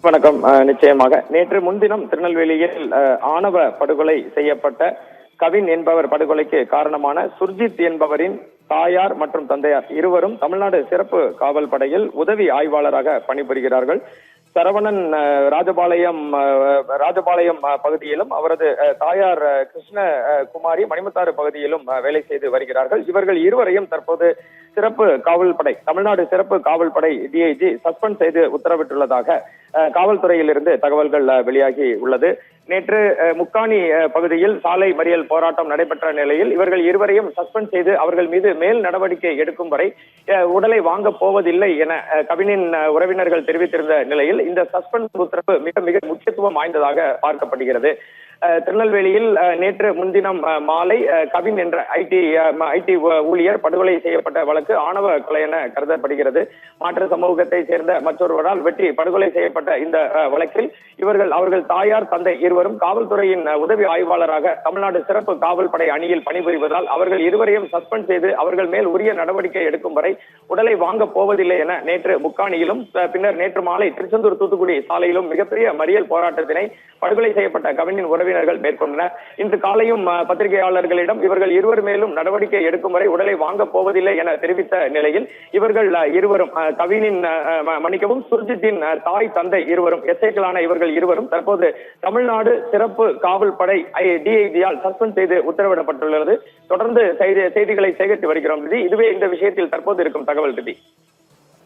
வணக்கம். நிச்சயமாக நேற்று முன்தினம் திருநெல்வேலியில் ஆணவ படுகொலை செய்யப்பட்ட கவின் என்பவர் படுகொலைக்கு காரணமான சுர்ஜித் என்பவரின் தாயார் மற்றும் தந்தையார் இருவரும் தமிழ்நாடு சிறப்பு காவல் படையில் உதவி ஆய்வாளராக பணிபுரிகிறார்கள். சரவணன் ராஜபாளையம் பகுதியிலும் அவரது தாயார் கிருஷ்ணகுமாரி மணிமுத்தாறு பகுதியிலும் வேலை செய்து வருகிறார்கள். இவர்கள் இருவரையும் தற்போது சிறப்பு காவல் படை தமிழ்நாடு சிறப்பு காவல் படை டிஐஜி சஸ்பெண்ட் செய்து உத்தரவிட்டுள்ளதாக காவல்துறையிலிருந்து தகவல்கள் வெளியாகி உள்ளது. நேற்று முக்காணி பகுதியில் சாலை மறியல் போராட்டம் நடைபெற்ற நிலையில் இவர்கள் இருவரையும் சஸ்பெண்ட் செய்து அவர்கள் மீது மேல் நடவடிக்கை எடுக்கும் வரை உடலை வாங்கப் போவதில்லை என கவினின் உறவினர்கள் தெரிவித்திருந்த நிலையில் இந்த சஸ்பெண்ட் உத்தரவு மிக மிக முக்கியத்துவம் வாய்ந்ததாக பார்க்கப்படுகிறது. திருநெல்வேலியில் நேற்று முன்தினம் மாலை கவின் என்ற ஐடி ஊழியர் படுகொலை செய்யப்பட்ட வழக்கு ஆணவ கொலை என கருதப்படுகிறது. மாற்று சமூகத்தை சேர்ந்த மற்றொருவரால் வெட்டி படுகொலை செய்யப்பட்ட இந்த வழக்கில் அவர்கள் தாயார் தந்தை இருவரும் காவல்துறையின் உதவி ஆய்வாளராக தமிழ்நாடு சிறப்பு காவல் படை அணியில் பணிபுரிவதால் அவர்கள் இருவரையும் சஸ்பெண்ட் செய்து அவர்கள் மேல் உரிய நடவடிக்கை எடுக்கும் வரை உடலை வாங்கப் போவதில்லை என நேற்று முக்காணியிலும் பின்னர் நேற்று மாலை திருச்செந்தூர் தூத்துக்குடி சாலையிலும் மிகப்பெரிய மறியல் போராட்டத்தினை படுகொலை செய்யப்பட்ட கவினின் உறவினர்கள் மேற்கொண்டனர். இன்று காலையும் பத்திரிகையாளர்களிடம் இவர்கள் இருவர் மேலும் நடவடிக்கை எடுக்கும் வரை உடலை வாங்கப் போவதில்லை என தெரிவித்த நிலையில் இவர்கள் இருவரும் கவினின் மன்னிக்கவும் சுர்ஜித்தின் தாய் தந்தை இருவரும் எஸ்ஐக்களான இவர்கள் இருவரும் தற்போது தமிழ்நாடு சிறப்பு காவல் படை டிஐஜியால் சஸ்பெண்ட் செய்து உத்தரவிடப்பட்டுள்ளது. தொடர்ந்து செய்திகளை சேகரித்து வருகிறோம். இதுவே இந்த விஷயத்தில் தற்போது இருக்கும் தகவல்.